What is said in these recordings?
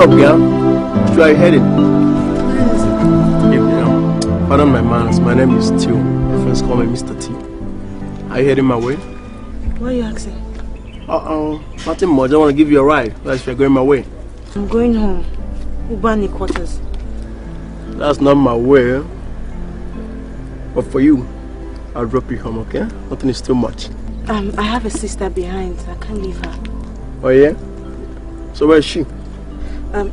up, girl? Where are you headed? Where is it? Evening. Pardon my manners. My name is Tio. My friends call me Mr. T. Are you heading my way? What are you asking? Nothing much. I want to give you a ride. That's if you're going my way. I'm going home. Ubani quarters. That's not my way. But for you, I'll drop you home, okay? Nothing is too much. I have a sister behind. I can't leave her. Oh yeah? So where is she?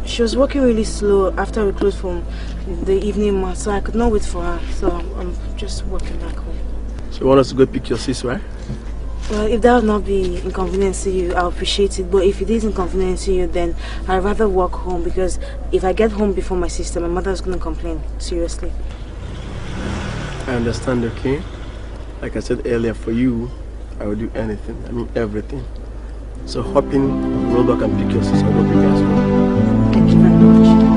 She was walking really slow after we closed from the evening mass, so I could not wait for her. So I'm just walking back home. So you want us to go pick your sis, right? Well, if that would not be inconvenience to you, I'll appreciate it. But if it is inconvenience to you, then I'd rather walk home, because if I get home before my sister, my mother's going to complain. Seriously. I understand, okay? Like I said earlier, for you, I will do anything. I mean everything. So hop in, roll back and pick your sister. I'll go pick you guys home. Thank you very much.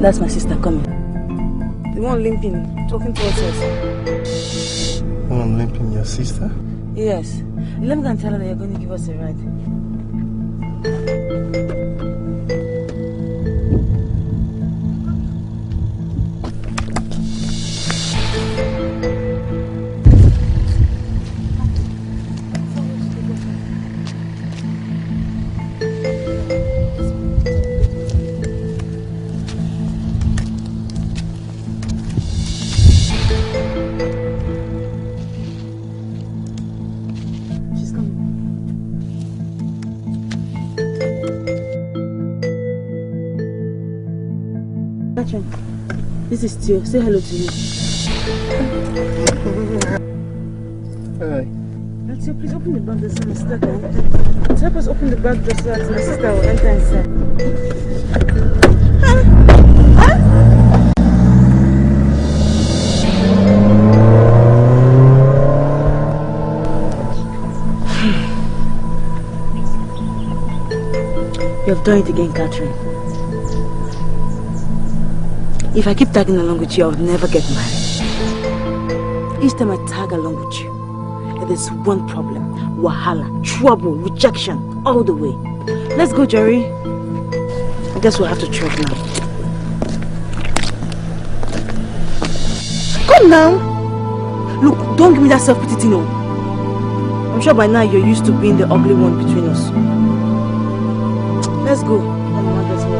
That's my sister coming. The one limping, talking to us. The one limping, your sister? Yes. Let me go and tell her that you're going to give us a ride. This is Tio. Say hello to me. Hi. Tio, please open the back door so my sister can enter. Help us open the back door so that my sister will enter inside. You have done it again, Catherine. If I keep tagging along with you, I would never get married. Each time I tag along with you, there's one problem. Wahala, trouble, rejection, all the way. Let's go, Jerry. I guess we'll have to trek now. Come now. Look, don't give me that self-pity thing, no. I'm sure by now you're used to being the ugly one between us. Let's go. Let's go.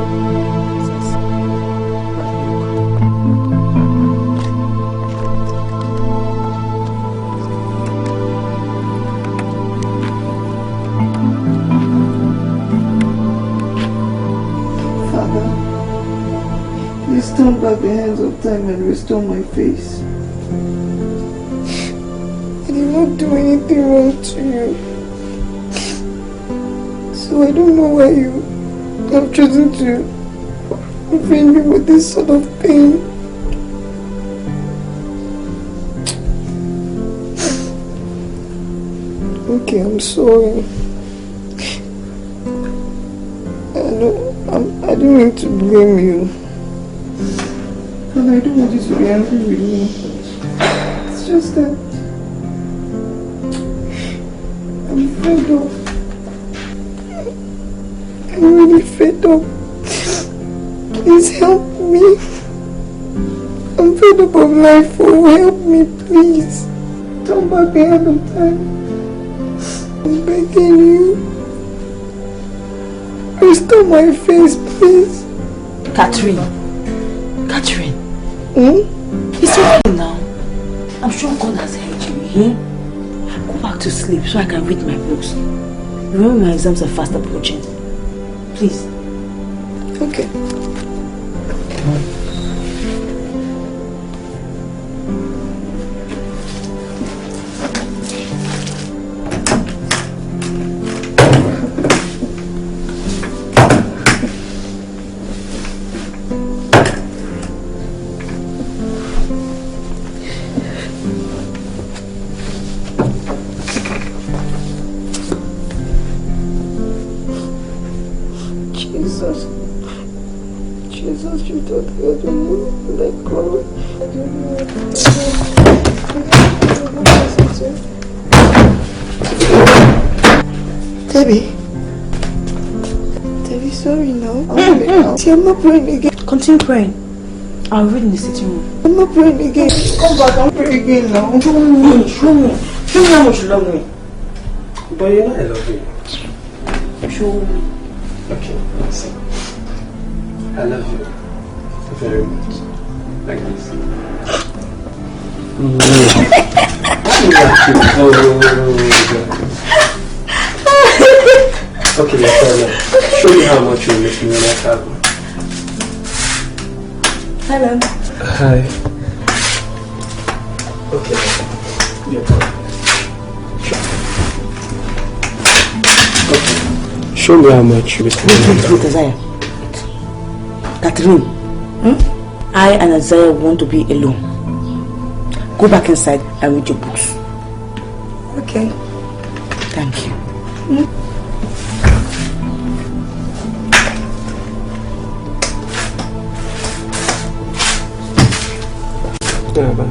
Turn back the hands of time and restore my face. I did not do anything wrong to you. So I don't know why you have chosen to bring me with this sort of pain. Okay, I'm sorry. I didn't mean to blame you. And I don't want you to be angry with me. It's just that I'm fed up. I'm really fed up. Please help me. I'm fed up of life. Oh, help me, please. Turn back the hand of time. begging you. Restore my face, please. Catherine. It's okay now. I'm sure God has heard you. Go back to sleep so I can read my books. Remember my exams are fast approaching. Please. Okay. Jesus, you don't hurt me. Let go. Debbie, sorry now. See, I'm not praying again. Continue praying. I'll read in the sitting room. I'm not praying again. Come back and pray again now. Show me how much you love me. But you know I love you. Show me. Okay, listen. I love you very much. Like this. Okay, let's show me how much you miss me when I travel. Hello. Hi. Okay. Yeah. Okay. Show me how much you miss me. Wait, Isaiah. Catherine, I and Isaiah want to be alone. Go back inside and read your books. Okay. Thank you. Yeah, bye.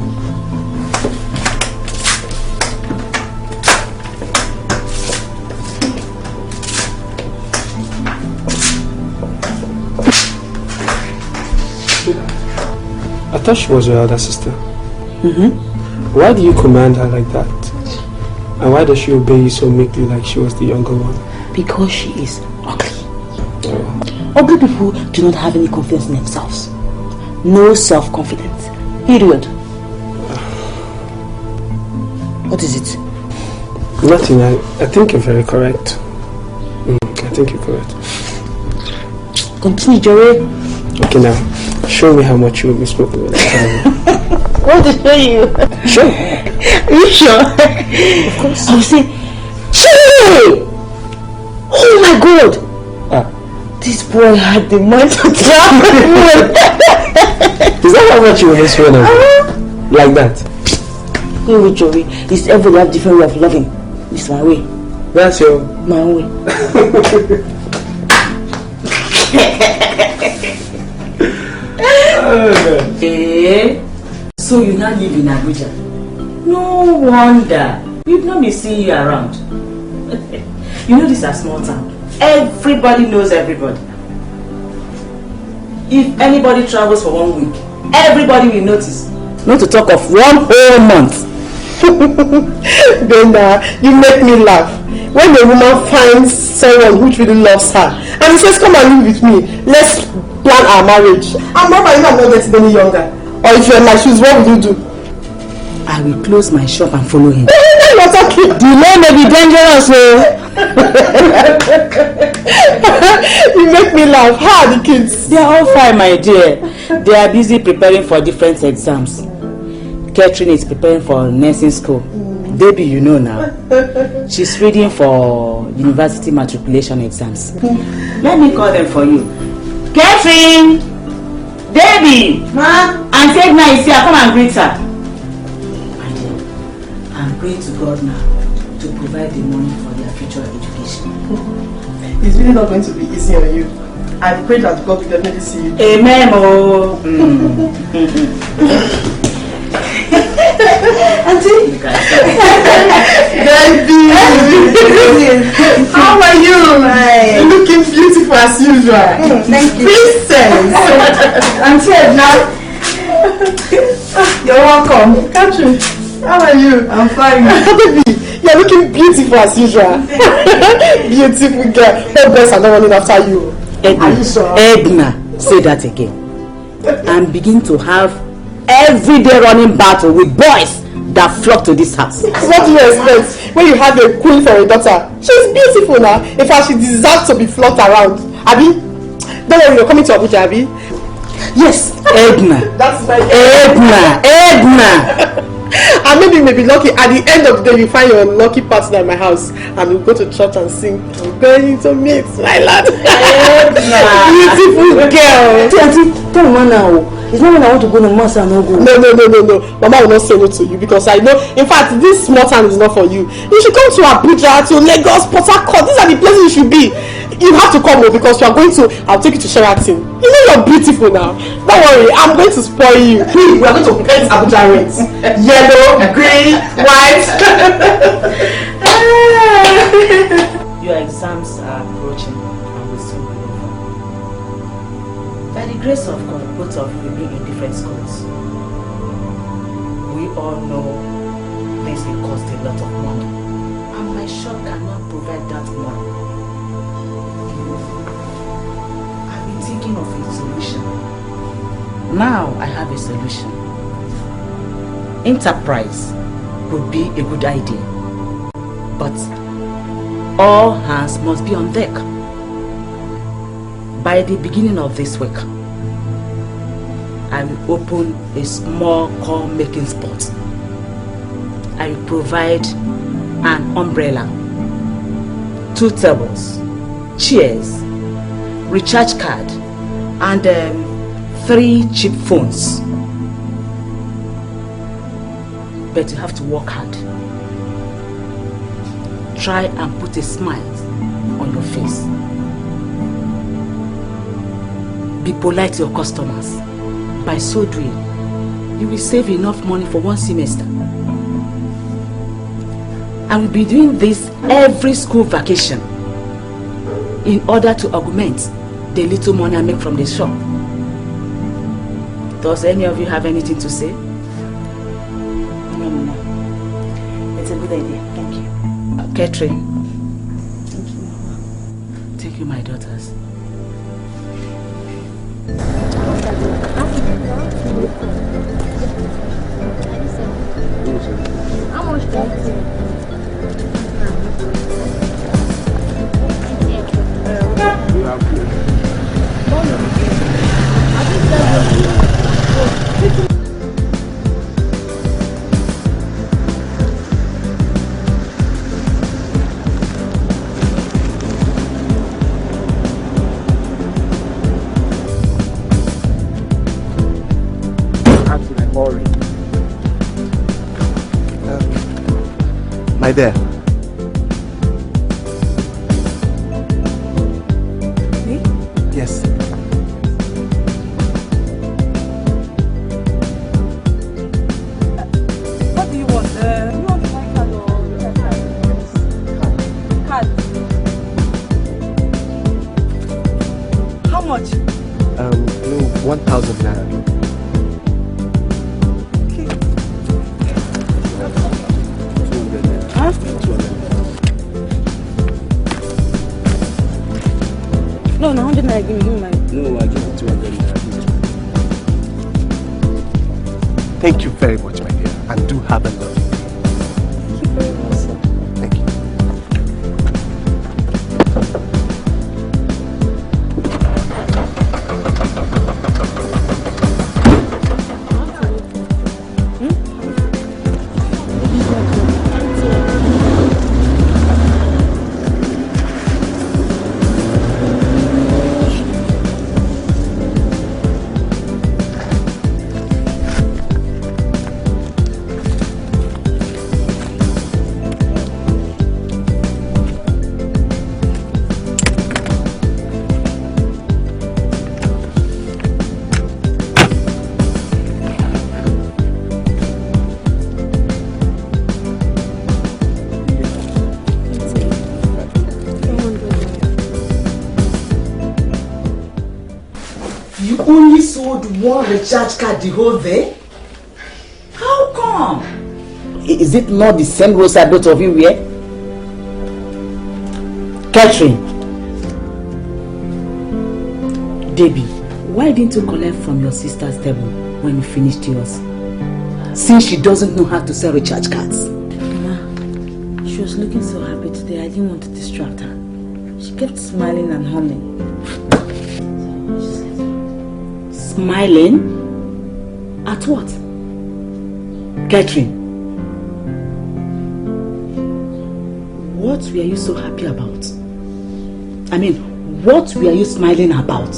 I thought she was your elder sister. Why do you command her like that? And why does she obey you so meekly like she was the younger one? Because she is ugly. Oh. Ugly people do not have any confidence in themselves. No self-confidence. Period. What is it? Nothing. I think you're very correct. I think you're correct. Continue, Joey. Okay, now, show me how much you will be smoking with. What to show you? Sure. Are you sure? Of course. I will say, Joey! Oh my God! This boy had the mind to travel. Is that how much you will miss me now? Like that? Go with Joey. It's everybody have different way of loving. It's my way. That's your... My own way. So you now live in Abuja? No wonder. We've not been seeing you around. You know this is a small town. Everybody knows everybody. If anybody travels for 1 week, everybody will notice. Not to talk of 1 whole month. Then you make me laugh. When a woman finds someone who really loves her and he says, come and live with me, let's plan our marriage. I'm not getting any younger. Or if you're in my shoes, what will you do? I will close my shop and follow him. You're talking. The name may be dangerous, You make me laugh. How are the kids? They are all fine, my dear. They are busy preparing for different exams. Catherine is preparing for nursing school. Baby, you know now. She's reading for university matriculation exams. Let me call them for you. Catherine! Baby! Ma? And Tegna is here. Come and greet her. My dear, I'm praying to God now to provide the money for their future education. It's really not going to be easy on you. I pray that God will definitely see you. Amen. Oh. Auntie? Baby! How are you? Hi. Looking beautiful as usual. Thank you. Princess! Auntie, now. You're welcome. Catherine, how are you? I'm fine. Baby, you're You're looking beautiful as usual. Beautiful girl. No boys are not running after you. Are you sure? Edna, say that again. And begin to have everyday running battle with boys that flock to this house. What do you expect when you have a queen for a daughter? She's beautiful now. In fact, she deserves to be flocked around. Abi, don't worry, you're coming to Abuja, Abi. Yes, Edna. That's my Edna. And maybe you may be lucky. At the end of the day, you find your lucky partner at my house, and we'll go to church and sing. I'm going to meet my lad. Beautiful girl. Auntie, don't man now. It's not when I want to go to mass and not go. No. Mama will not say no to you because I know. In fact, this small town is not for you. You should come to Abuja, to Lagos, Port Harcourt. These are the places you should be. You have to come because you are going to. I'll take you to Sheraton. You know you're beautiful now. Don't worry, I'm going to spoil you. We are going to paint Abuja reds. Yellow, green, white. Your exams are approaching and will soon be over. By the grace of God, both of you will be in different schools. We all know this will cost a lot of money, and my shop cannot provide that money. I've been thinking of a solution. Now I have a solution. Enterprise would be a good idea, but all hands must be on deck. By the beginning of this week, I will open a small call making spot. I will provide an umbrella, 2 tables, chairs, recharge card, and 3 cheap phones. But you have to work hard. Try and put a smile on your face. Be polite to your customers. By so doing, you will save enough money for 1 semester. I will be doing this every school vacation in order to augment the little money I make from the shop. Does any of you have anything to say? No. It's a good idea. Thank you. Catherine. Thank you. Thank you, my daughters. How much do you My dear. Me? Yes. What do you want? You want my card or card? How much? 1,000 naira. No, 100 naira. Give me money. No, I give you 200 naira. Thank you very much, my dear, and do have a lovely day. Thank you very much, sir. Thank you. One recharge card the whole day? How come? Is it not the same rosa both of you wear? Catherine. Debbie, why didn't you collect from your sister's table when you finished yours? Since she doesn't know how to sell recharge cards. Ma, she was looking so happy today. I didn't want to distract her. She kept smiling and humming. Smiling? At what? Catherine, what were you so happy about? I mean, what were you smiling about?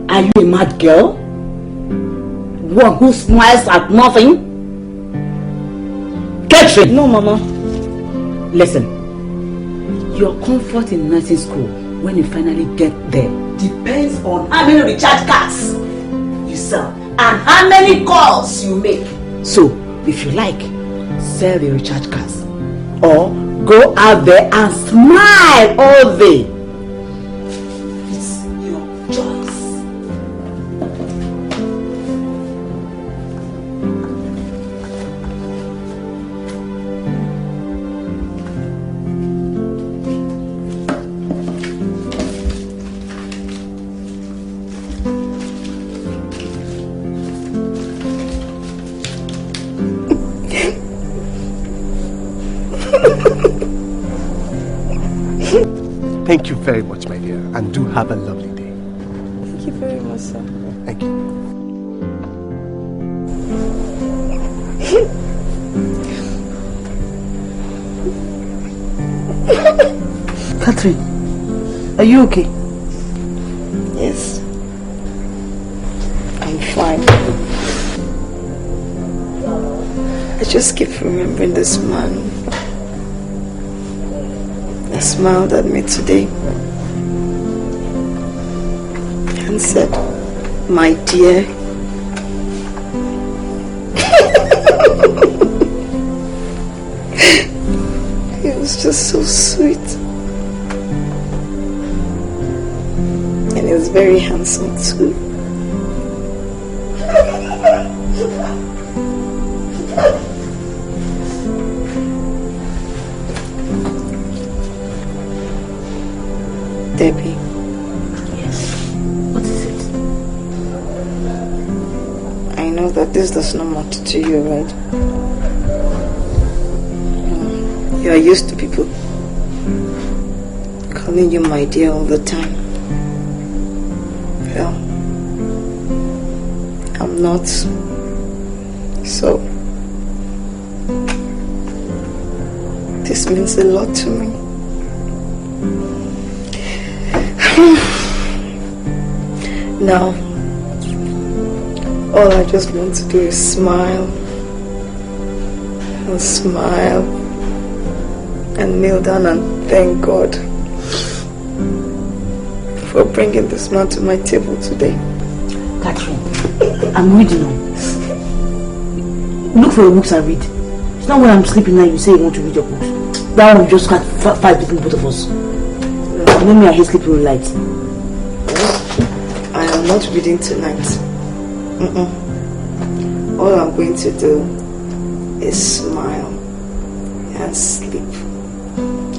Are you a mad girl? One who smiles at nothing? Catherine! No, Mama. Listen, your comfort in nursing school when you finally get there depends on how many recharge cards you sell and how many calls you make. So, if you like, sell the recharge cards or go out there and smile all day. It's your choice. Thank you very much, my dear, and do have a lovely day. Thank you very much, sir. Thank you. Catherine, are you okay? Yes. I'm fine. I just keep remembering this man. He smiled at me today and said, "My dear." He was just so sweet. And he was very handsome too. Debbie. Yes. What is it? I know that this does not matter to you, right? You are used to people calling you my dear all the time. Well, I'm not. So, this means a lot to me. Now, all I just want to do is smile and smile and kneel down and thank God for bringing this man to my table today. Catherine, I'm reading now. Look for your books and read. It's not when I'm sleeping now you say you want to read your books. That one just can't fight between both of us. You know me, I hate sleeping with lights. I am not reading tonight. All I'm going to do is smile and sleep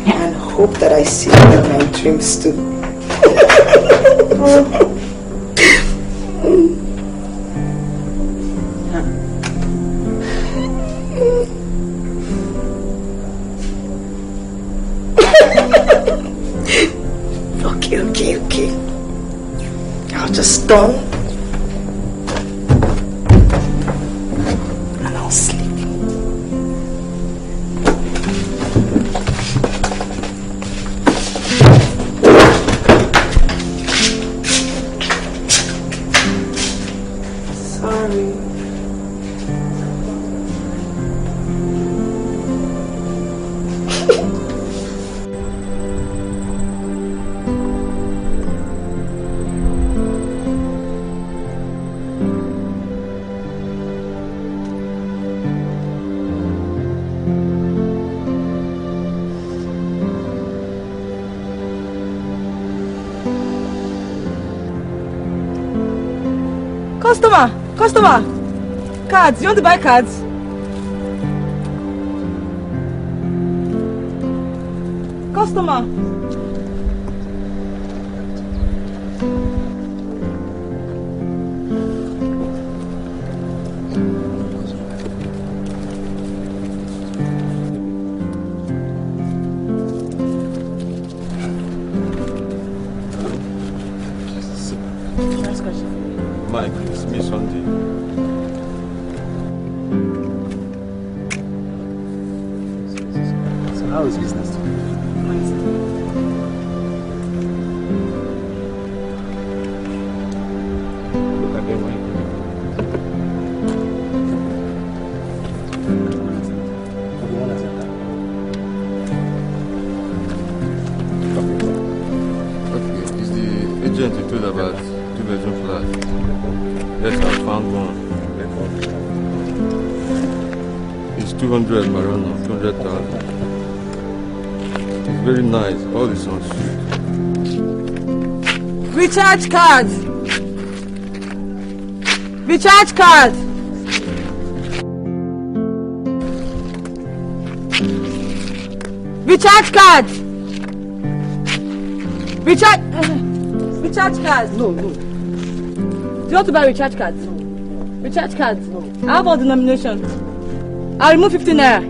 and hope that I see you in my dreams too. Okay. I'll just stone and I'll sleep. Sorry. Customer! Cards! You want to buy cards? Customer. Mike, it's me Sunday. So how is business today? Look at them, Okay, is the agent you told about 2-bedroom flat? Yes, I found one. It's 200 Marona, 200,000. It's very nice, all is on suite. Recharge card. Recharge card. Recharge card. Recharge card. No. Do you want to buy recharge cards? No. Recharge cards? No. How about denomination? I'll remove 15 naira.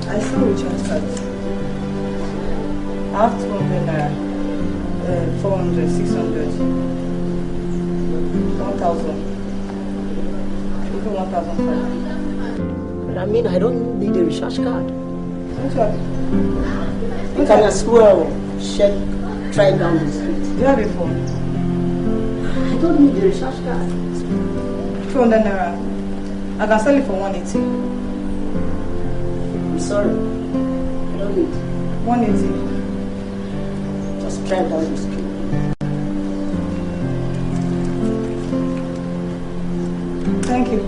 I saw recharge cards. I have 200 naira, 400, 600, 1,000, even 1,500. But I mean, I don't need a recharge card. Actually, You can as well check, try down the street. do you have a phone? I don't need a recharge card. 200 naira. I can sell it for 180. I'm sorry. I don't need. 180. Just drive down the street. Thank you.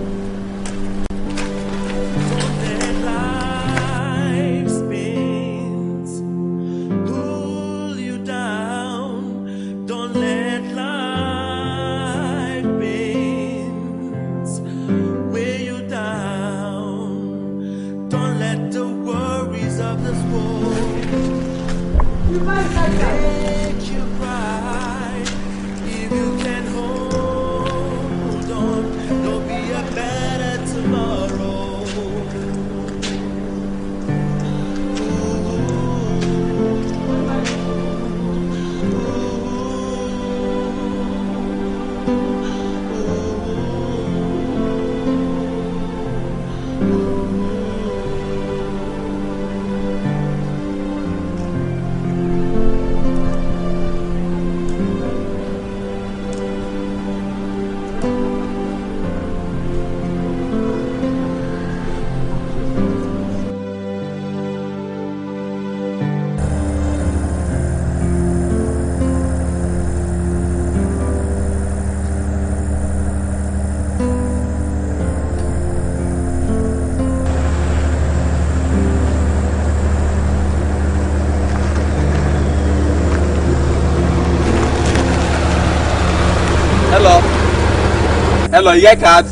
Hello, you get card?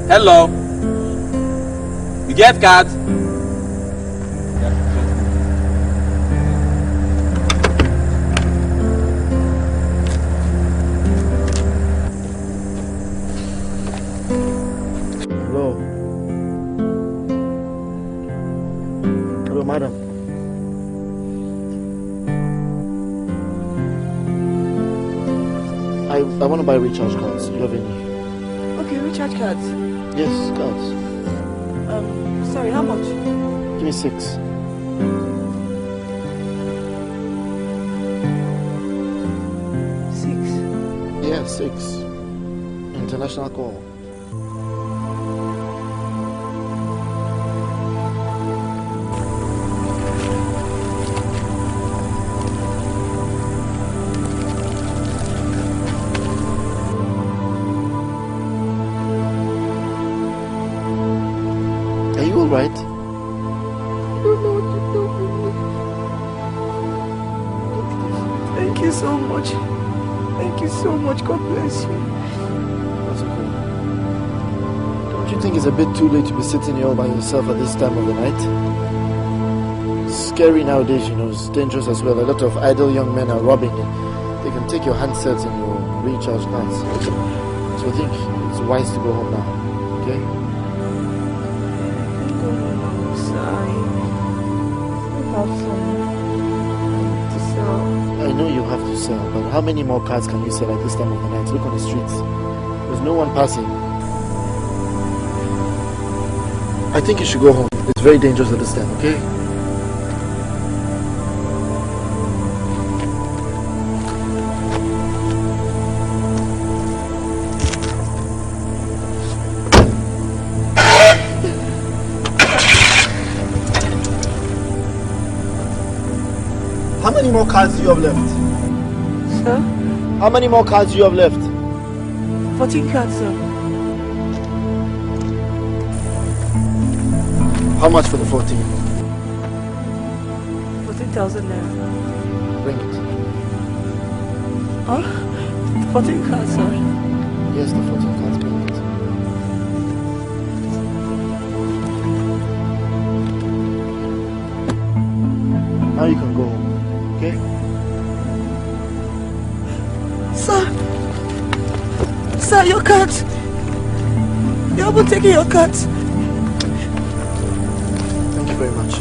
Hello? You get card? Hello. Hello, madam. I want to buy recharge cards. Do you have any? Okay, recharge cards. Yes, cards. Sorry, how much? Give me 6. Yeah, 6. International call. Thank you so much. Thank you so much. God bless you. That's okay. Don't you think it's a bit too late to be sitting here all by yourself at this time of the night? It's scary nowadays, you know. It's dangerous as well. A lot of idle young men are robbing you. They can take your handsets and your recharge cards. So I think it's wise to go home now. Okay? Go home, I'm sorry. I have some to sell. I know you have to sell, but how many more cars can you sell at this time of the night? Look on the streets. There's no one passing. I think you should go home. It's very dangerous at this time, okay? How many more cards do you have left? Sir? How many more cards do you have left? 14 cards, sir. How much for the 14? 14,000 naira. Bring it. Huh? 14 cards, sir. Yes, the 14 cards, bring it. Now you can go home, okay? Sir! Sir, your cards! You haven't taken your cards. Thank you very much.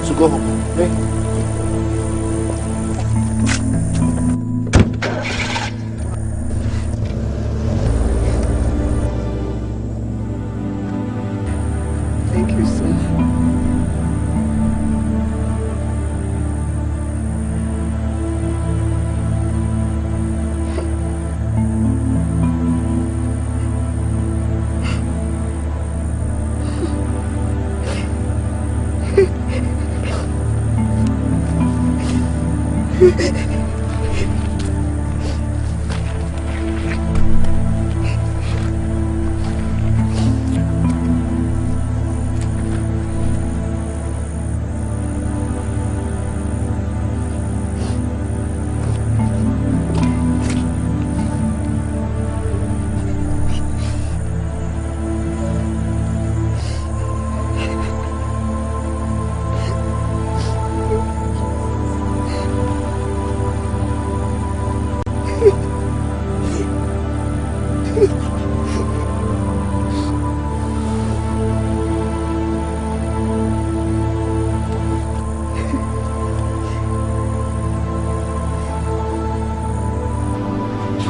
So go home, okay? Thank you, sir.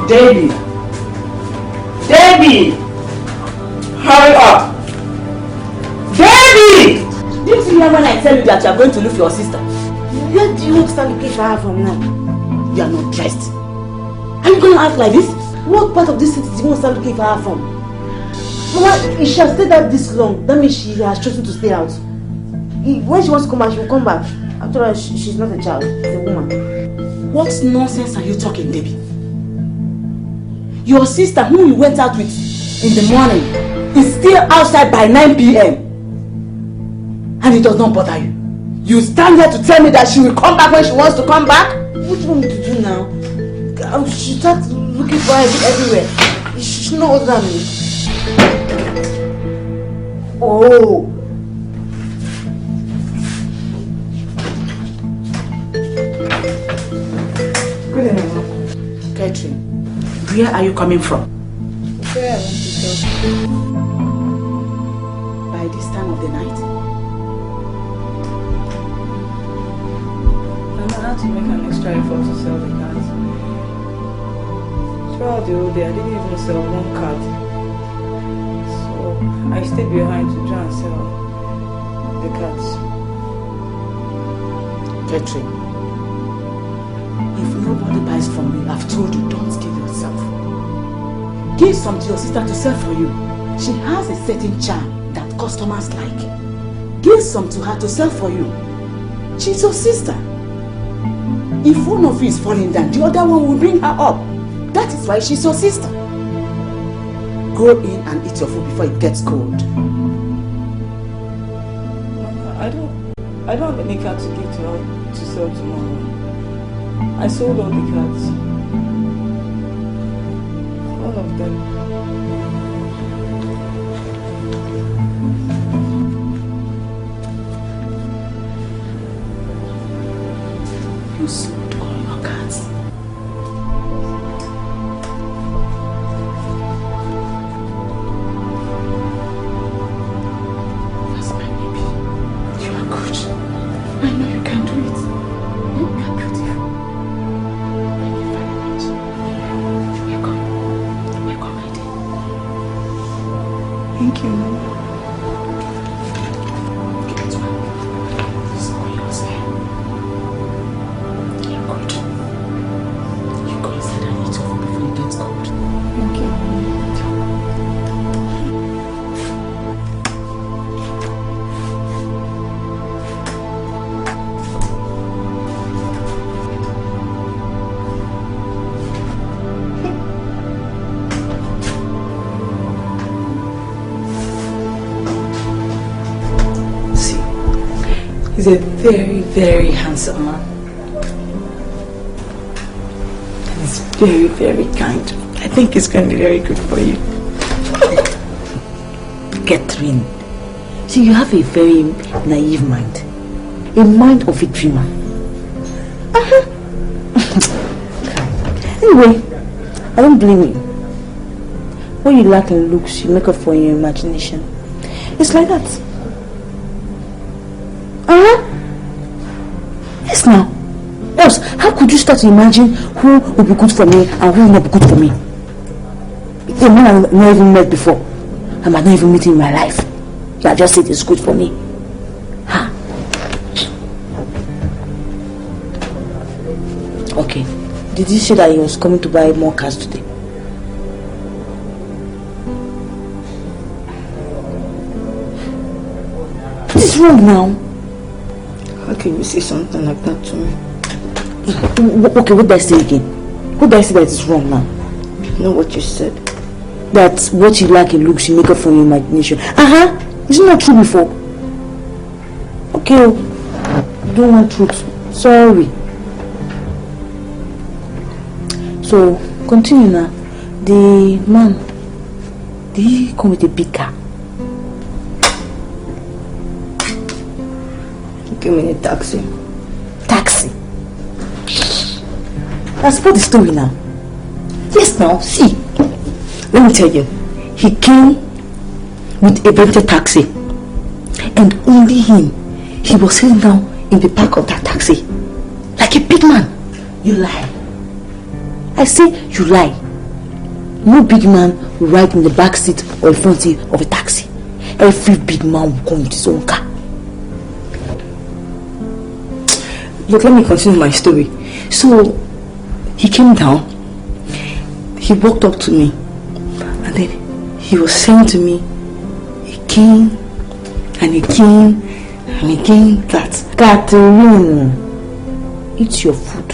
Davy! Davy! Hurry up! Davy! Didn't you hear when I tell you that you are going to look for your sister? Where do you want to start looking for her from now? You are not dressed. Are you going to act like this? What part of this city do you want to start looking for her from? Mama, if she has stayed out this long, that means she has chosen to stay out. When she wants to come back, she will come back. After all, she's not a child, she's a woman. What nonsense are you talking, Debbie? Your sister, whom you went out with in the morning, is still outside by 9 p.m. And it does not bother you. You stand here to tell me that she will come back when she wants to come back? What do you want me to do now? I should start looking for her everywhere. You should know older than me. Oh. Good evening. Catherine. Where are you coming from? Where I want to go. By this time of the night? I had to make an extra effort to sell the cards. Throughout the whole day, I didn't even sell one card. So I stayed behind to try and sell the cards. Catherine, if nobody buys from you, I've told you, don't kill yourself. Give some to your sister to sell for you. She has a certain charm that customers like. Give some to her to sell for you. She's your sister. If one of you is falling down, the other one will bring her up. That is why she's your sister. Go in and eat your food before it gets cold. Mama, I don't have any card to give to her to sell tomorrow. I sold all the cats. All of them. You sold all your cats. That's my baby. You are good. I know you can do it. You are beautiful. Thank you very much. Welcome. Welcome, my dear. Thank you. Give it to her. It's all yours here. You're good. You go inside and eat off before it gets cold. Thank you. See, he's a very, very handsome man. And he's very, very kind. I think it's going to be very good for you. Catherine, see, you have a very naive mind. A mind of a dreamer. Anyway, I don't blame you. What you lack in looks, you make up for in your imagination. It's like that. Yes, now. Else, how could you start to imagine who will be good for me and who will not be good for me? A man I've not even met before. I might not even meet him in my life. I just said it's good for me. Ha. Okay. Did you say that he was coming to buy more cars today? What is wrong now? How can you say something like that to me? Okay, what did I say again? What did I say that is wrong now? You know what you said? That what you like in looks, you make up from your imagination. Is it not true before? Okay, you don't want truth. Sorry. So, continue now. The man, did he come with a big car? He came in a taxi. Taxi? That's what the story now. Yes, now, see. Let me tell you. He came with a rented taxi. And only him. He was sitting down in the back of that taxi. Like a big man. You lie. I say you lie. No big man will ride in the back seat or in front seat of a taxi. Every big man will come with his own car. Look, let me continue my story. So, he came down. He walked up to me. And then he was saying to me, again and again and again that, Catherine, eat your food.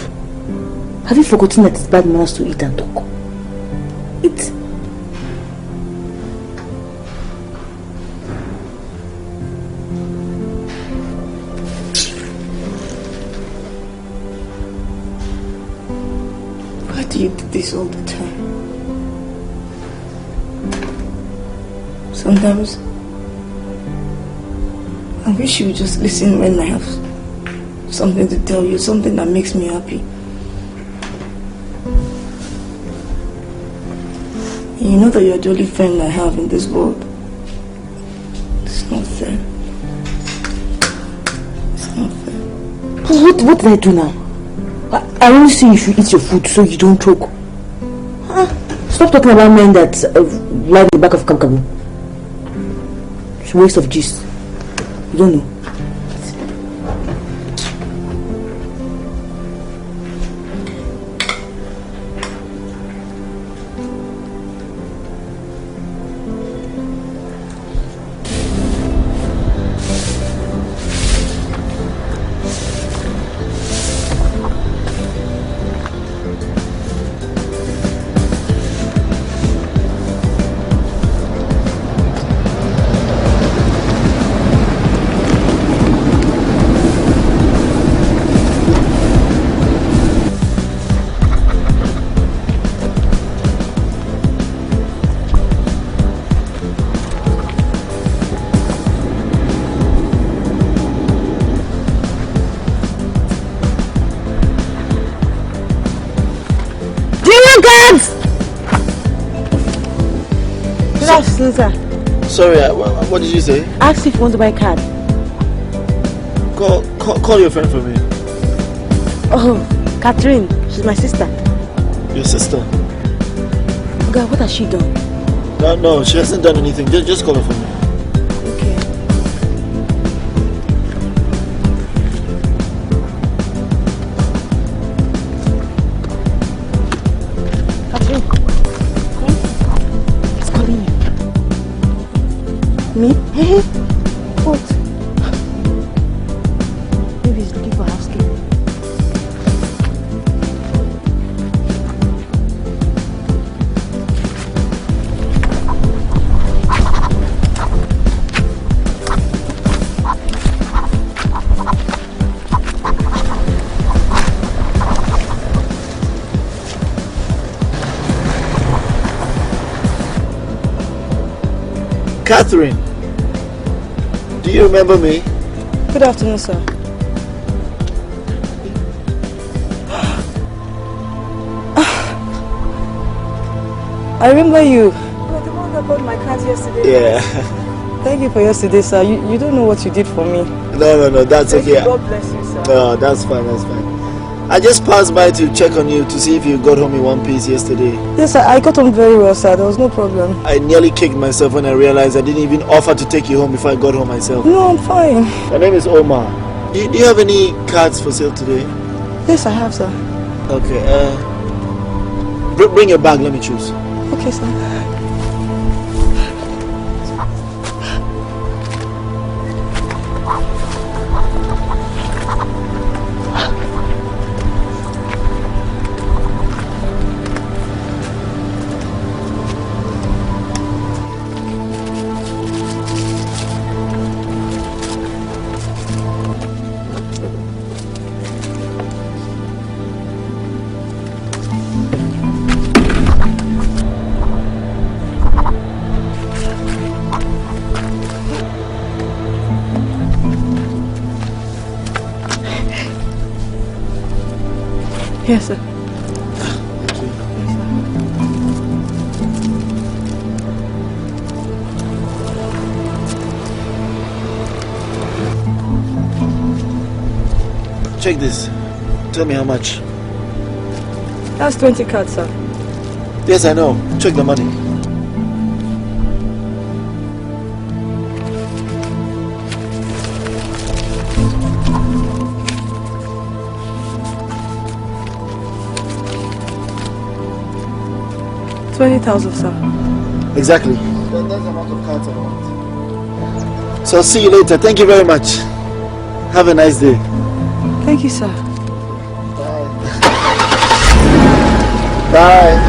Have you forgotten that it's bad manners to eat and talk? Eat. Why do you do this all the time? Sometimes I wish you would just listen when I have something to tell you, something that makes me happy. You know that you're the only friend I have in this world. It's not fair. It's not fair. What did I do now? I only say you should eat your food so you don't choke. Stop talking about men that lie in the back of Kamkabu. It's a waste of gist. You don't know. Catherine, cards! Good afternoon, sir. Sorry, what did you say? Ask if you want to buy a card. Call your friend for me. Oh, Catherine. She's my sister. Your sister? God, what has she done? No, she hasn't done anything. Just call her for me. Okay. Catherine, it's calling you. Me? Hey, what? Maybe he's looking for housekeeping. Catherine, do you remember me? Good afternoon, sir. I remember you. You were the one that bought my cards yesterday. Yeah. Thank you for yesterday, sir. You don't know what you did for me. No, that's okay. God bless you, sir. No, that's fine. I just passed by to check on you to see if you got home in one piece yesterday. Yes, sir. I got home very well, sir. There was no problem. I nearly kicked myself when I realized I didn't even offer to take you home before I got home myself. No, I'm fine. My name is Omar. Do you have any cards for sale today? Yes, I have, sir. Okay, bring your bag, let me choose. Okay, sir. Yes, sir. Check this. Tell me how much. That's 20 cards, sir. Yes, I know. Check the money. $20,000, sir. Exactly. That's the amount of cards I want. So I'll see you later. Thank you very much. Have a nice day. Thank you, sir. Bye.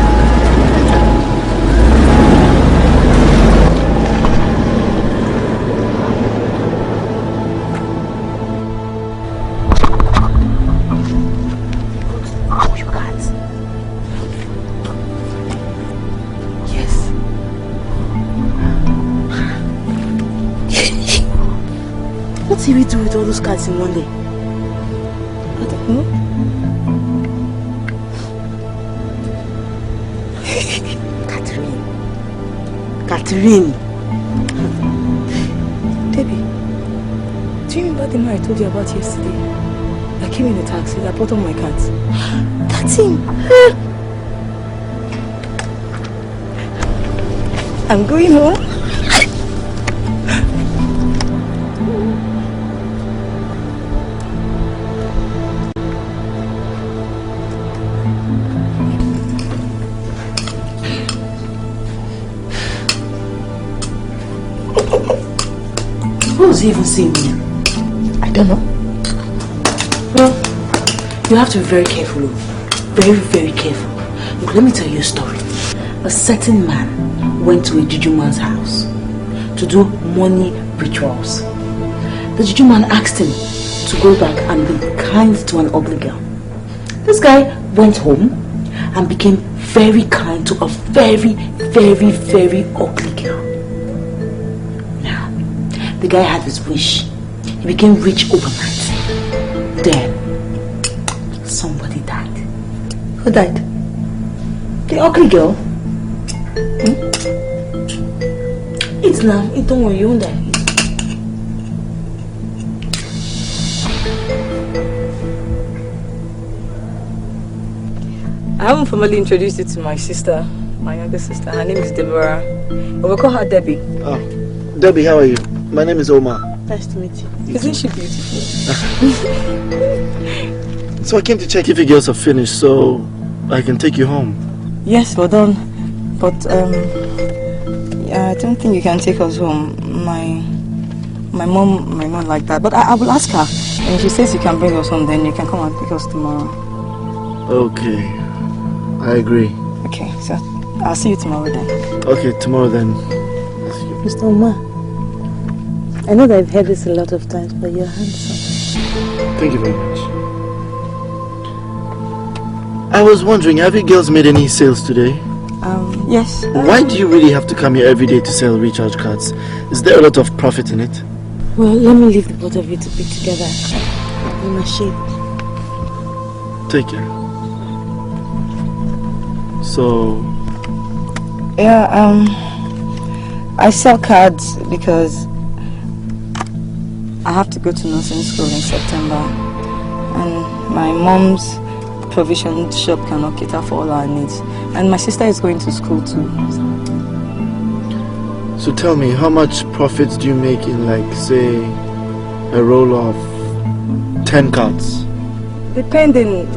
What did we do with all those cards in one day? I don't know. Catherine. Debbie, do you remember the man I told you about yesterday? I came in a taxi that bought all my cards. That's him. I'm going home. What was he even saying here? I don't know. Well, you have to be very careful. Very, very careful. Look, let me tell you a story. A certain man went to a juju man's house to do money rituals. The juju man asked him to go back and be kind to an ugly girl. This guy went home and became very kind to a very, very, very ugly girl. The guy had his wish. He became rich overnight. Then, somebody died. Who died? The ugly girl? Eat now. Eat, don't worry, you won't die. I haven't formally introduced you to my sister, my younger sister. Her name is Deborah. But we'll call her Debbie. Oh, Debbie, how are you? My name is Omar. Nice to meet you. Isn't she beautiful? So I came to check if you girls are finished so I can take you home. Yes, we're done. But yeah, I don't think you can take us home. My mom might not like that. But I will ask her. And if she says you can bring us home, then you can come and pick us tomorrow. Okay, I agree. Okay, so I'll see you tomorrow then. Okay, tomorrow then. Mr. Omar, I know that I've heard this a lot of times, but you're handsome. Thank you very much. I was wondering, have you girls made any sales today? Yes. Why do you really have to come here every day to sell recharge cards? Is there a lot of profit in it? Well, let me leave the both of you to be together. In my shape. Take care. So... Yeah, I sell cards because I have to go to nursing school in September. And my mom's provision shop cannot cater for all our needs. And my sister is going to school too. So tell me, how much profits do you make in, like, say, a roll of 10 cards? Depending,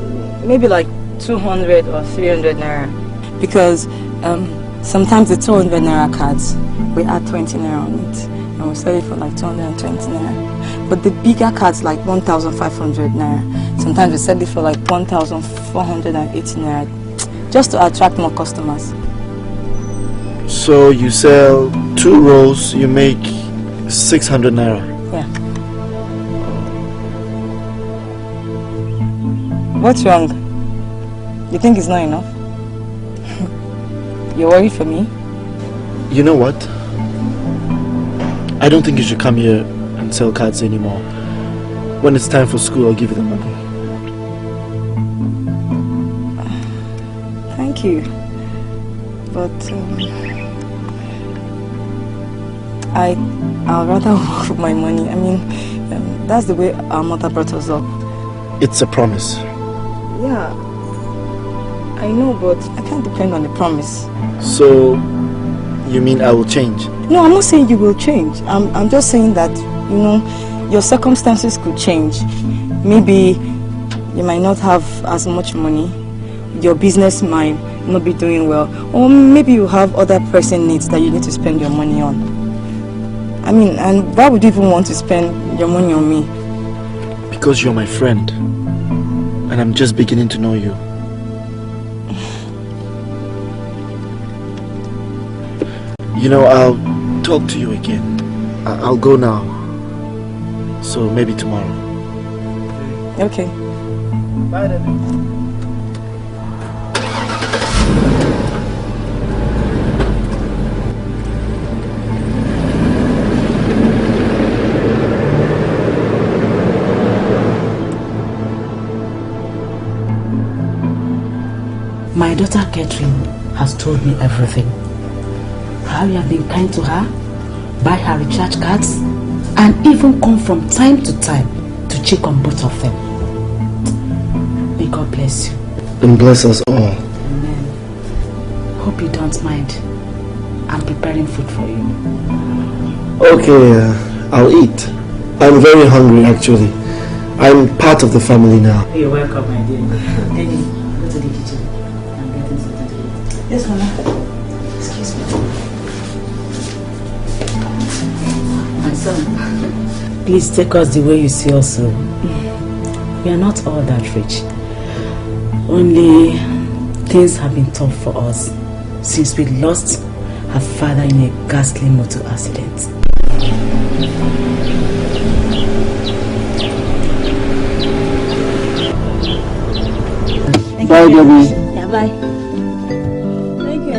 maybe like 200 or 300 naira. Because sometimes the 200 naira cards, we add 20 naira on it. And we sell it for like 220 naira. But the bigger cards, like 1,500 naira, sometimes we sell it for like 1,480 naira. Just to attract more customers. So you sell 2 rolls, you make 600 naira. Yeah. What's wrong? You think it's not enough? You're worried for me? You know what? I don't think you should come here and sell cards anymore. When it's time for school, I'll give you the money. Thank you. But I'd rather work with my money. I mean, that's the way our mother brought us up. It's a promise. Yeah, I know, but I can't depend on the promise. So, you mean I will change? No, I'm not saying you will change. I'm just saying that, you know, your circumstances could change. Maybe you might not have as much money. Your business might not be doing well. Or maybe you have other pressing needs that you need to spend your money on. I mean, and why would you even want to spend your money on me? Because you're my friend. And I'm just beginning to know you. You know, I'll talk to you again. I'll go now. So maybe tomorrow. Okay. Bye then. My daughter Catherine has told me everything. How you have been kind to her, buy her recharge cards, and even come from time to time to check on both of them. May God bless you. And bless us all. Amen. Hope you don't mind. I'm preparing food for you. Okay, I'll eat. I'm very hungry actually. I'm part of the family now. You're welcome, my dear. Denny, go to the kitchen. I'm getting something to eat. Yes, Mama. Excuse me. My son, please take us the way you see us. We are not all that rich. Only things have been tough for us since we lost her father in a ghastly motor accident. Bye, Debbie. Yeah, bye. Thank you,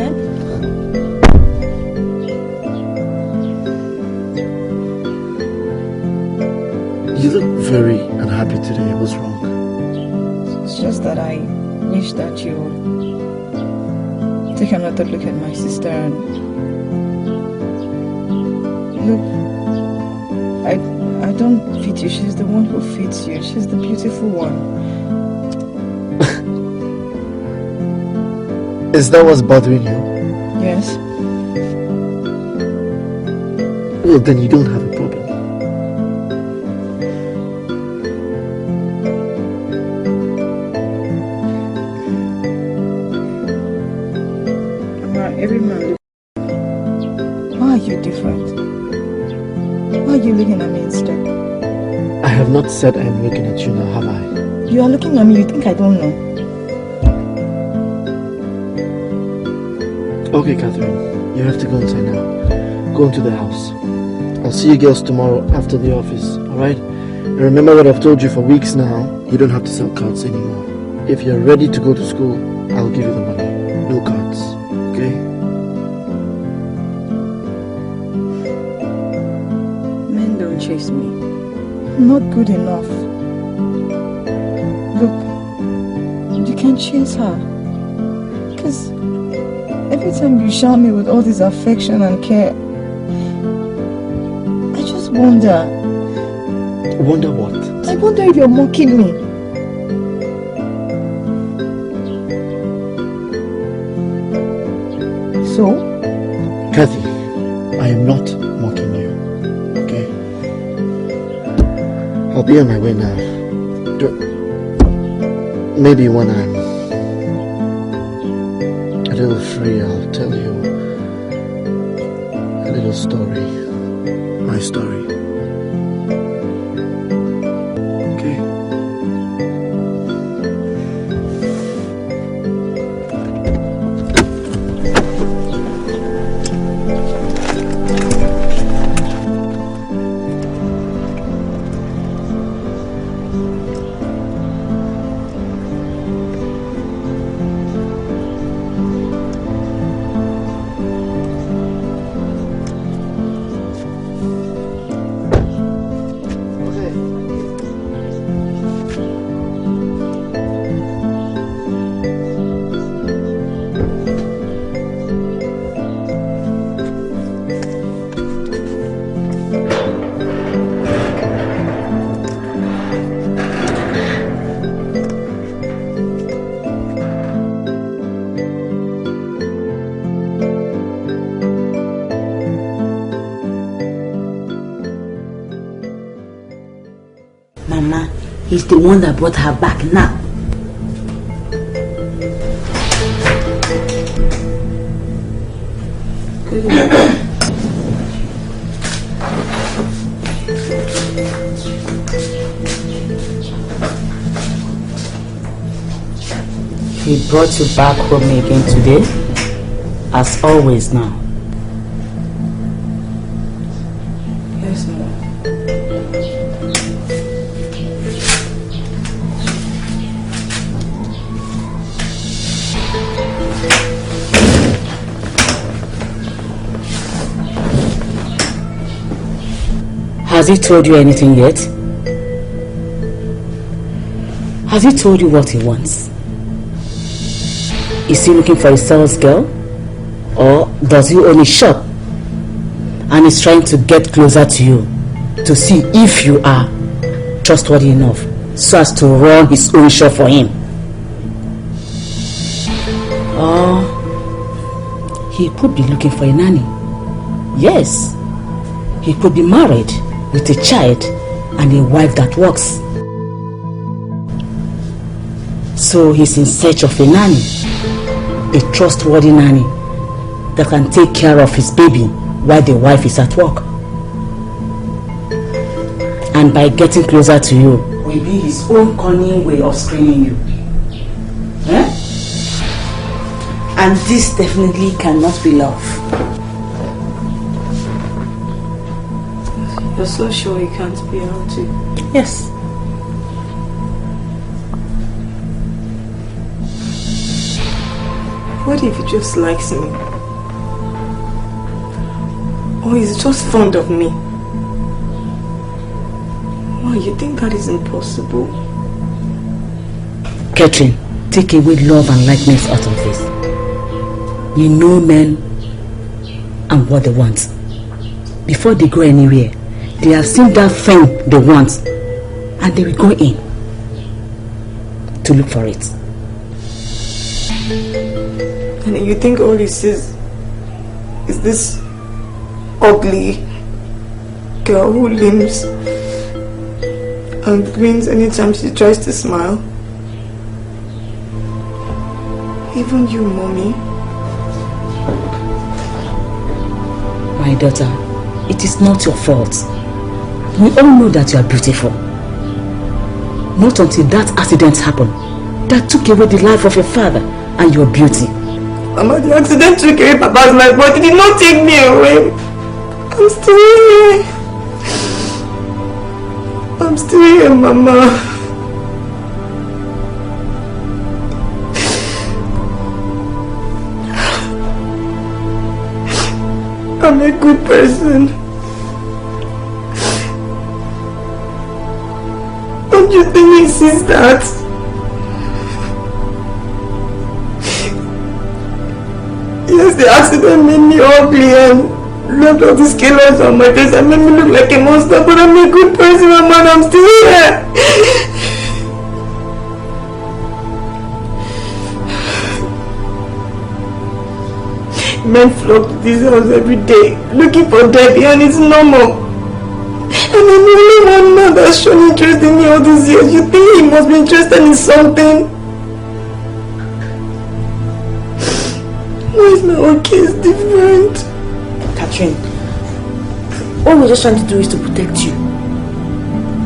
You look very unhappy today. What's wrong? It's just that I wish that you take another look at my sister and look, I don't fit you. She's the one who fits you. She's the beautiful one. Is that what's bothering you? Yes. Well, then you don't have a problem. Every man. Why are you different? Why are you looking at me instead? I have not said I am looking at you now, have I? You are looking at me, you think I don't know? Okay, Catherine, you have to go inside now. Go into the house. I'll see you girls tomorrow after the office, alright? And remember what I've told you for weeks now, you don't have to sell cards anymore. If you're ready to go to school, I'll give you the money. No cards, okay? Men don't chase me. I'm not good enough. Look, you can't chase her. Because every time you shower me with all this affection and care, I just wonder. Wonder what? I wonder if you're mocking me. So? Kathy, I am not mocking you, okay? I'll be on my way now. Maybe when I'm a little free, I'll tell you a little story. My story. Okay? Mama, he's the one that brought her back now. He brought you back home again today, as always now. Yes, Mom. Has he told you anything yet? Has he told you what he wants? Is he looking for a sales girl? Or does he own a shop and is trying to get closer to you to see if you are trustworthy enough so as to run his own shop for him? Or he could be looking for a nanny. Yes, he could be married with a child and a wife that works. So he's in search of a nanny, a trustworthy nanny that can take care of his baby while the wife is at work. And by getting closer to you will be his own cunning way of screening you. Eh? And this definitely cannot be love. You're so sure he can't be out too? Yes. What if he just likes me? Or he's just fond of me? Why, you think that is impossible? Catherine, take away love and likeness out of this. You know men and what they want. Before they go anywhere, they have seen that thing they want and they will go in to look for it. And you think all he sees is this ugly girl who limps and grins anytime she tries to smile? Even you, mommy. My daughter, it is not your fault. We all know that you are beautiful. Not until that accident happened that took away the life of your father and your beauty. Mama, the accident took away Papa's life, but it did not take me away. I'm still here. I'm still here, Mama. I'm a good person. Don't you think he sees that? Yes, the accident made me ugly and left all the scales on my face and made me look like a monster, but I'm a good person, Mama, and I'm still here. Men flock to this house every day looking for Debbie, and it's normal. And I'm the only one man that's shown interest in me all these years. You think he must be interested in something? Why is my own case different? Catherine, all we're just trying to do is to protect you.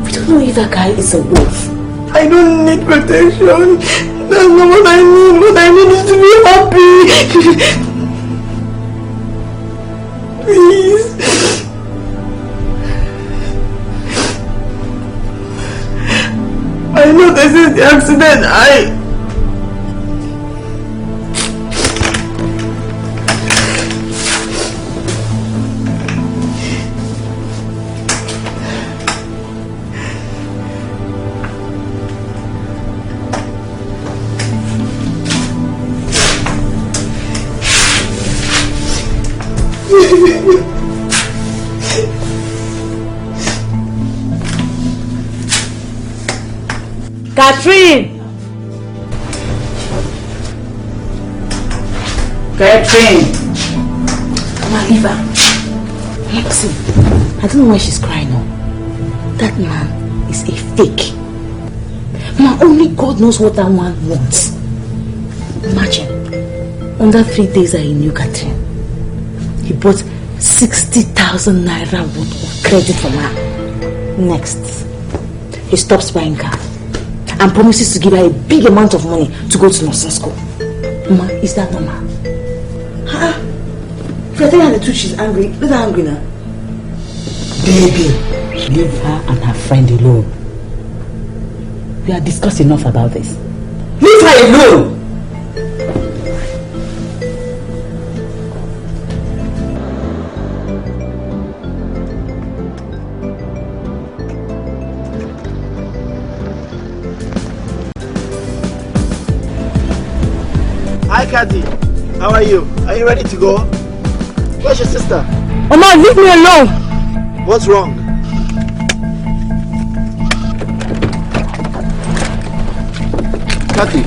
We don't know if that guy is a wolf. I don't need protection. That's not what I need. What I need is to be happy. Please. I know this is the accident. Catherine! Catherine! Come on, leave her. Listen, I don't know why she's crying now. That man is a fake. Ma, only God knows what that man wants. Imagine, under 3 days I knew Catherine, he bought 60,000 naira worth of credit from her. Next, he stops buying car and promises to give her a big amount of money to go to nursing school. Ma, is that normal? Huh? If you're telling her the truth, she's angry. Let her angry now. Baby, leave her and her friend alone. We have discussed enough about this. Leave her alone! Hi, Kathy. How are you? Are you ready to go? Where's your sister? Mama, leave me alone! What's wrong? Kathy.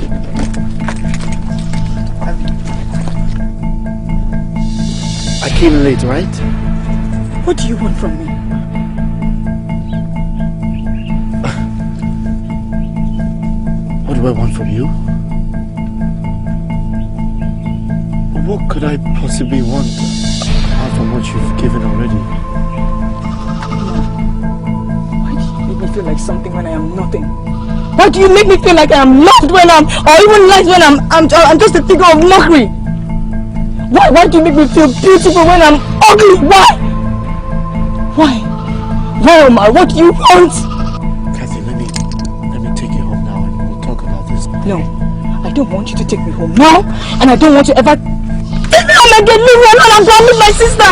I came late, right? What do you want from me? What do I want from you? What could I possibly want apart from what you've given already? Why do you make me feel like something when I am nothing? Why do you make me feel like I am loved when I'm, or even liked when I'm just a figure of mockery? Why do you make me feel beautiful when I'm ugly? Why? Why, Omar? What do you want? Kathy, let me take you home now and we'll talk about this. No, I don't want you to take me home now, and I don't want you ever take me home again. Leave me alone. I'm going with my sister.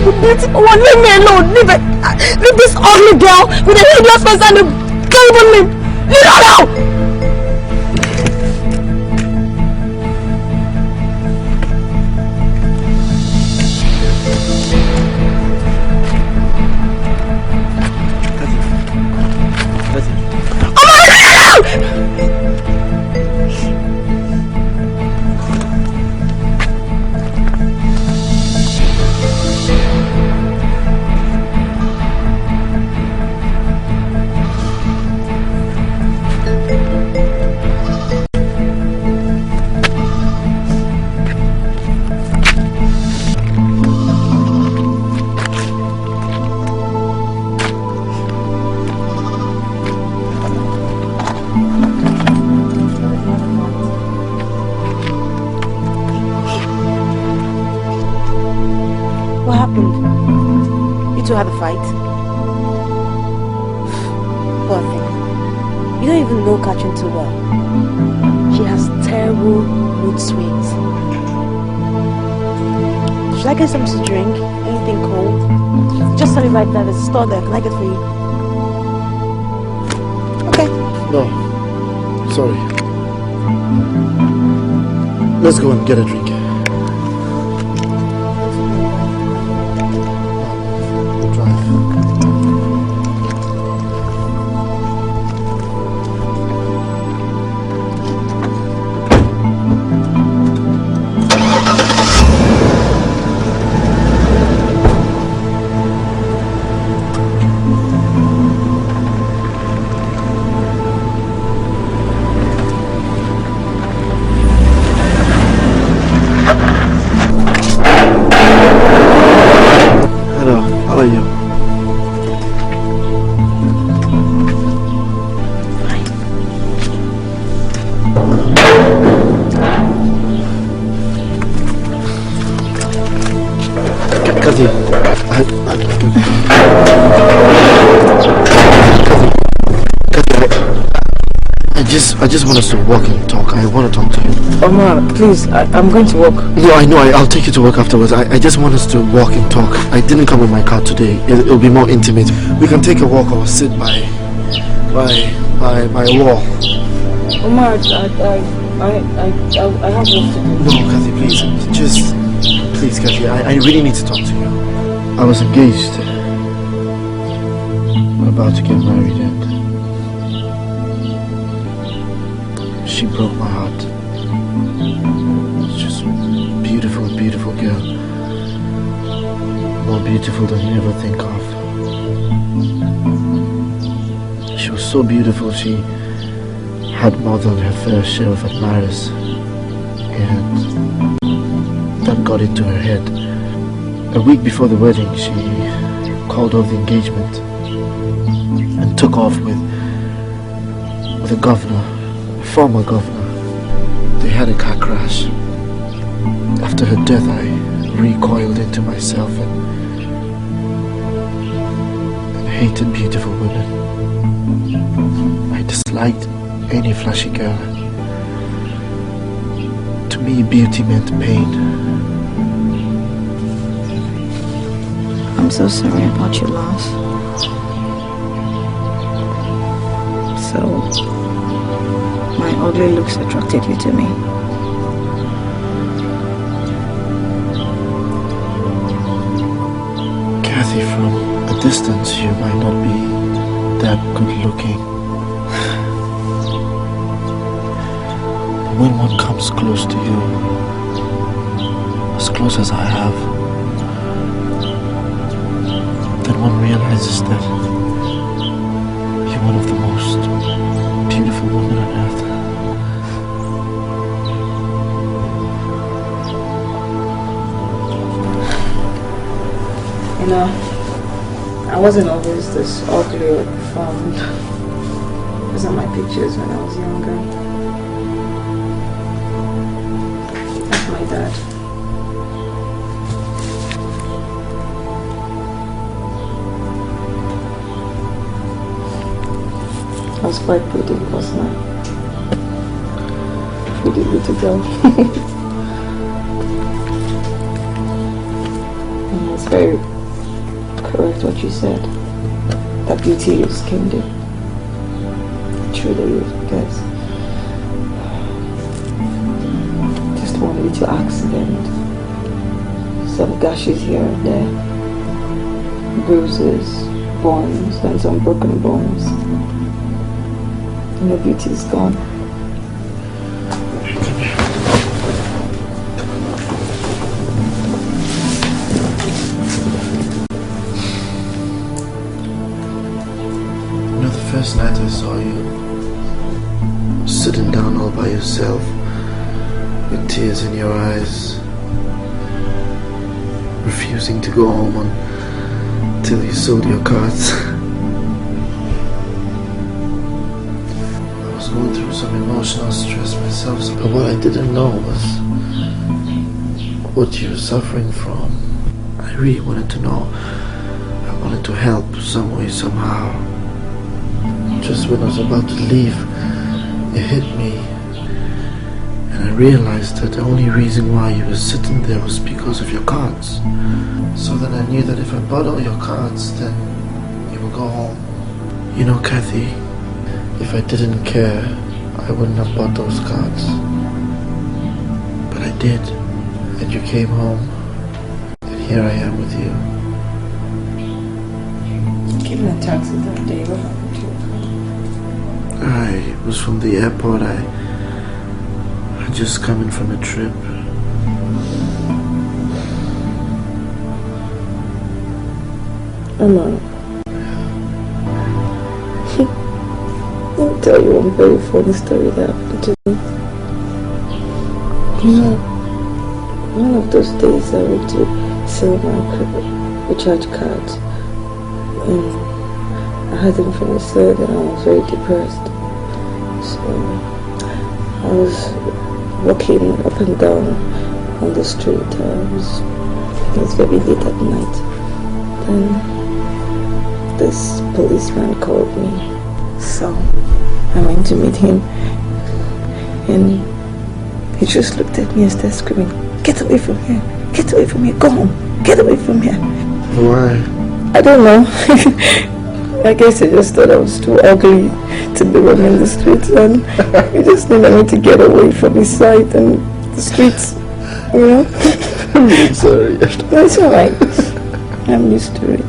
The beautiful one, leave me alone. Leave this ugly girl with a hideous face and a terrible name. Leave her alone. two had a fight? Poor thing. You don't even know Katrin too well. She has terrible mood swings. Should I get something to drink? Anything cold? Just tell me right now. There's a store there. Can I get for you? Okay. No. Sorry. Let's go and get a drink. I just want us to walk and talk. I want to talk to you. Omar, please, I'm going to walk. No, I know. I'll take you to work afterwards. I just want us to walk and talk. I didn't come with my car today. It'll be more intimate. We can take a walk or sit by a wall. Omar, I have work to do. No, Kathy, please. Please, Kathy. I really need to talk to you. I was engaged. I'm about to get married and she broke my heart. She's just beautiful, beautiful girl. More beautiful than you ever think of. She was so beautiful, she had more than her fair share of admirers. And that got into her head. A week before the wedding, she called off the engagement and took off with the governor. Former governor. They had a car crash. After her death, I recoiled into myself and hated beautiful women. I disliked any flashy girl. To me, beauty meant pain. I'm so sorry about your loss. So my ugly looks attracted you to me. Kathy, from a distance you might not be that good looking. But when one comes close to you, as close as I have, then one realizes that you're one of the most beautiful women on earth. You know, I wasn't always this ugly or profound. Those are my pictures when I was younger. That's my dad. I was quite pretty, wasn't I? Pretty little girl. And it's very correct what you said. That beauty is kingdom. Truly is, because just one little accident, some gashes here and there, bruises, burns, and some broken bones. And the beauty is gone. You know, the first night I saw you, sitting down all by yourself, with tears in your eyes, refusing to go home until you sold your cards. Going through some emotional stress myself, but what I didn't know was what you were suffering from. I really wanted to know. I wanted to help some way, somehow. Just when I was about to leave, it hit me. And I realized that the only reason why you were sitting there was because of your cards. So then I knew that if I bought all your cards, then you would go home. You know, Kathy, if I didn't care, I wouldn't have bought those cards. But I did. And you came home. And here I am with you. Given a taxi that day, what happened to you? I was from the airport. I just coming from a trip. Mama, let me tell you one very funny story that happened to me. You know, one of those days I went to sell my recharge cards, and I had them finished and I was very depressed. So I was walking up and down on the street. It was very late at night. Then this policeman called me. So I went to meet him, and he just looked at me and started screaming, "Get away from here! Get away from here! Go home! Get away from here!" Why? I don't know. I guess he just thought I was too ugly to be roaming the streets, and he just needed me to get away from his sight and the streets, you know? I'm really sorry. That's alright. I'm used to it.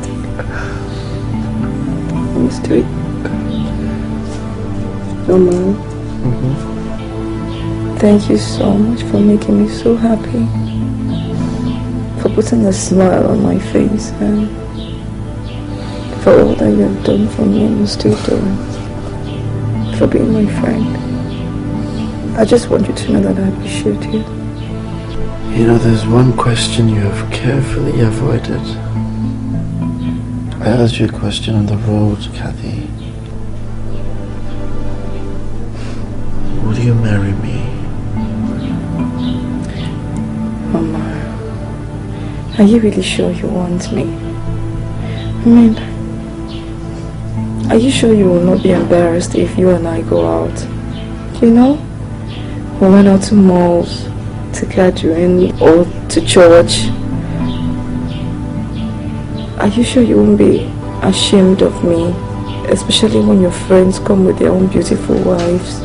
I'm used to it. Mama, thank you so much for making me so happy, for putting a smile on my face, and for all that you have done for me and you're still doing, for being my friend. I just want you to know that I appreciate you. You know, there's one question you have carefully avoided. I asked you a question on the road, Kathy. Would you marry me? Mama, are you really sure you want me? I mean, are you sure you will not be embarrassed if you and I go out? You know, we went out to malls, to gathering, or to church. Are you sure you won't be ashamed of me, especially when your friends come with their own beautiful wives?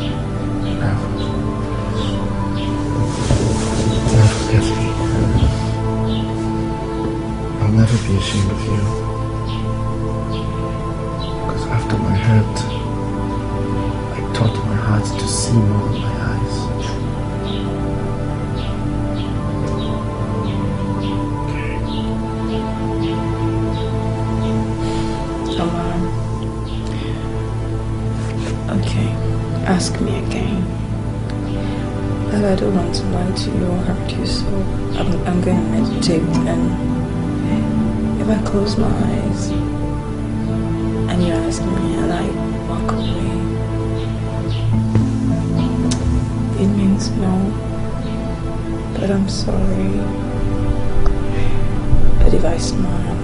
Never, Kathy. I'll never be ashamed of you. Because after my hurt, I taught my heart to see more than my eyes. Okay, ask me again. But I don't want to lie to you or hurt you, so I'm going to meditate, and if I close my eyes and you ask me and I walk away, it means no, but I'm sorry. But if I smile,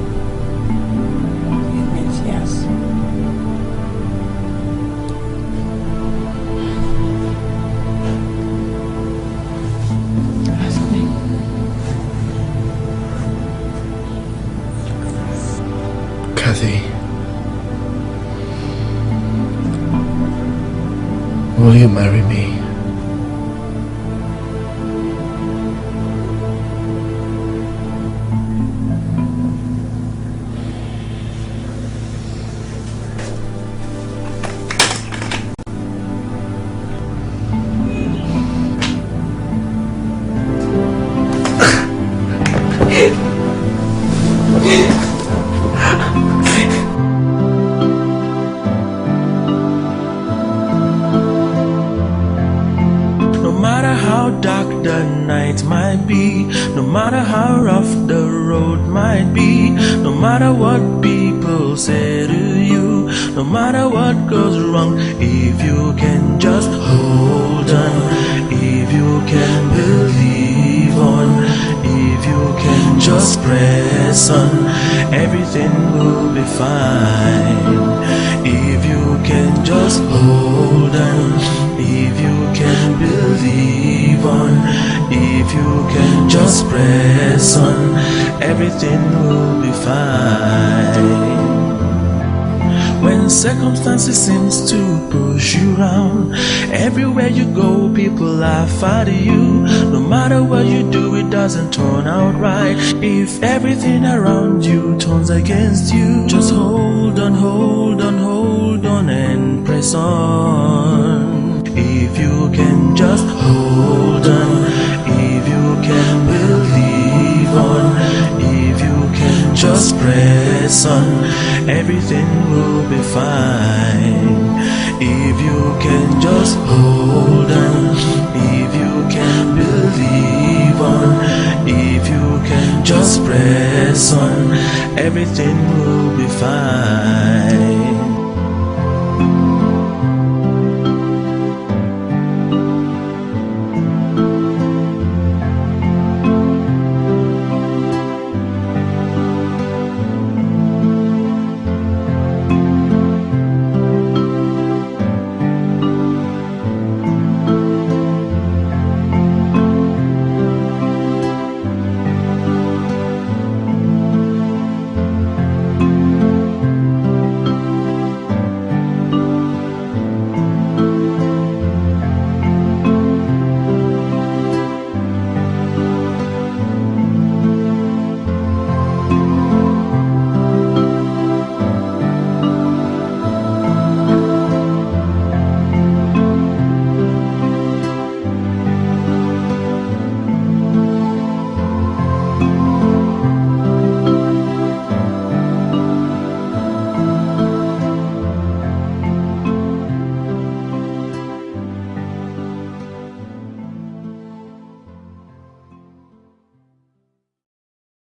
it means yes. Kathy, will you marry me? No matter how rough the road might be, no matter what people say to you, no matter what goes wrong, if you can just hold on, if you can believe on, if you can just pray. press on, everything will be fine. If you can just hold on, if you can believe on, if you can just press on, everything will be fine. When circumstances seems to push you round, everywhere you go people laugh at you. No matter what you do, it doesn't turn out right. If everything around you turns against you, just hold on, hold on, hold on and press on. If you can just hold on, if you can believe on, if you can just press on, everything will be fine. If you can just hold on, if you can believe on, if you can just press on, everything will be fine.